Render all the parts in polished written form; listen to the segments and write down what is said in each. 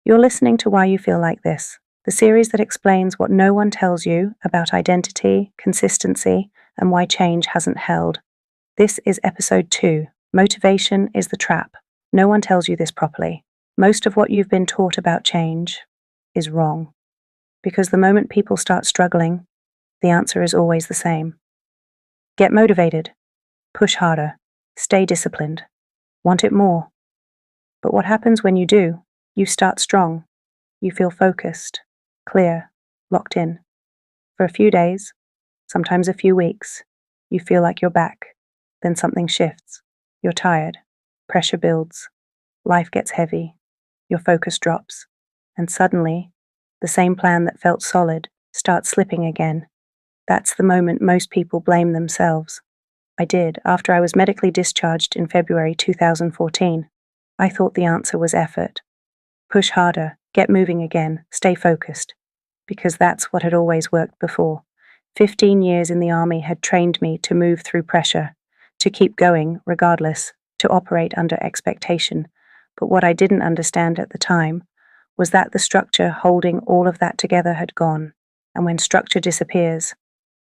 You're listening to Why You Feel Like This, the series that explains what no one tells you about identity, consistency, and why change hasn't held. This is episode 2. Motivation is the trap. No one tells you this properly. Most of what you've been taught about change is wrong. Because the moment people start struggling, the answer is always the same. Get motivated. Push harder. Stay disciplined. Want it more. But what happens when you do? You start strong. You feel focused, clear, locked in. For a few days, sometimes a few weeks, you feel like you're back. Then something shifts. You're tired. Pressure builds. Life gets heavy. Your focus drops. And suddenly, the same plan that felt solid starts slipping again. That's the moment most people blame themselves. I did, after I was medically discharged in February 2014. I thought the answer was effort. Push harder, get moving again, stay focused. Because that's what had always worked before. 15 years in the army had trained me to move through pressure, to keep going regardless, to operate under expectation. But what I didn't understand at the time was that the structure holding all of that together had gone. And when structure disappears,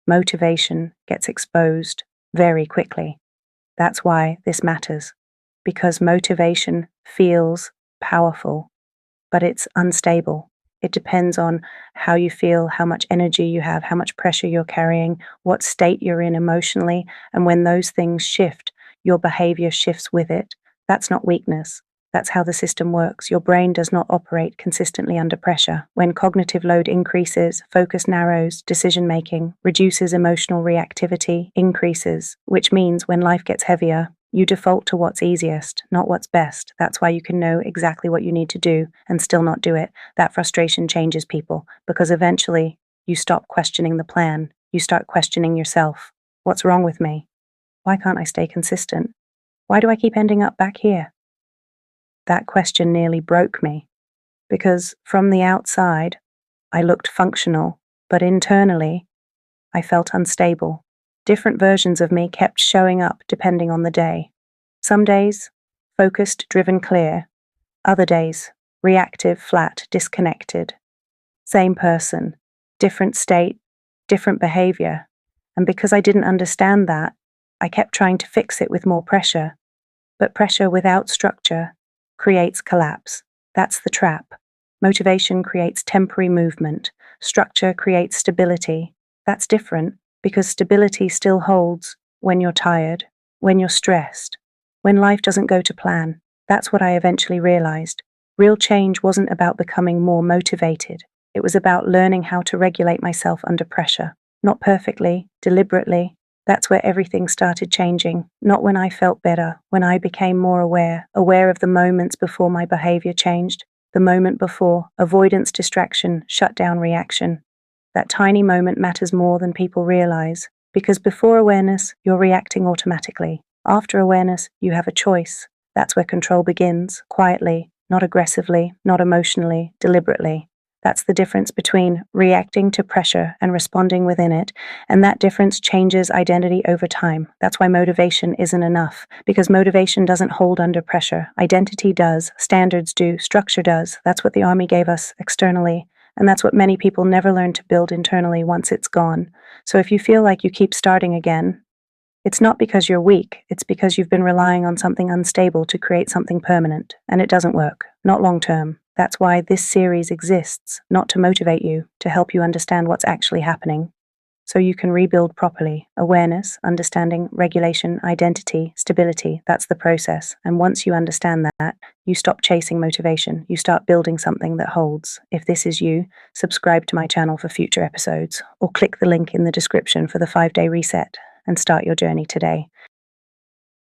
motivation gets exposed very quickly. That's why this matters. Because motivation feels powerful, but it's unstable. It depends on how you feel, how much energy you have, how much pressure you're carrying, what state you're in emotionally, and when those things shift, your behavior shifts with it. That's not weakness. That's how the system works. Your brain does not operate consistently under pressure. When cognitive load increases, focus narrows, decision-making reduces, emotional reactivity increases, which means when life gets heavier, you default to what's easiest, not what's best. That's why you can know exactly what you need to do and still not do it. That frustration changes people because eventually you stop questioning the plan. You start questioning yourself. What's wrong with me? Why can't I stay consistent? Why do I keep ending up back here? That question nearly broke me because from the outside, I looked functional, but internally, I felt unstable. Different versions of me kept showing up depending on the day. Some days, focused, driven, clear. Other days, reactive, flat, disconnected. Same person, different state, different behavior. And because I didn't understand that, I kept trying to fix it with more pressure. But pressure without structure creates collapse. That's the trap. Motivation creates temporary movement. Structure creates stability. That's different. Because stability still holds when you're tired, when you're stressed, when life doesn't go to plan. That's what I eventually realized. Real change wasn't about becoming more motivated. It was about learning how to regulate myself under pressure. Not perfectly, deliberately. That's where everything started changing. Not when I felt better, when I became more aware of the moments before my behavior changed, the moment before, avoidance, distraction, shutdown, reaction. That tiny moment matters more than people realize, because before awareness, you're reacting automatically. After awareness, you have a choice. That's where control begins, quietly, not aggressively, not emotionally, deliberately. That's the difference between reacting to pressure and responding within it, and that difference changes identity over time. That's why motivation isn't enough, because motivation doesn't hold under pressure. Identity does, standards do, structure does. That's what the army gave us externally. And that's what many people never learn to build internally once it's gone. So if you feel like you keep starting again, it's not because you're weak, it's because you've been relying on something unstable to create something permanent. And it doesn't work, not long term. That's why this series exists, not to motivate you, to help you understand what's actually happening. So you can rebuild properly. Awareness, understanding, regulation, identity, stability, that's the process. And once you understand that, you stop chasing motivation. You start building something that holds. If this is you, subscribe to my channel for future episodes, or click the link in the description for the 5-day reset and start your journey today.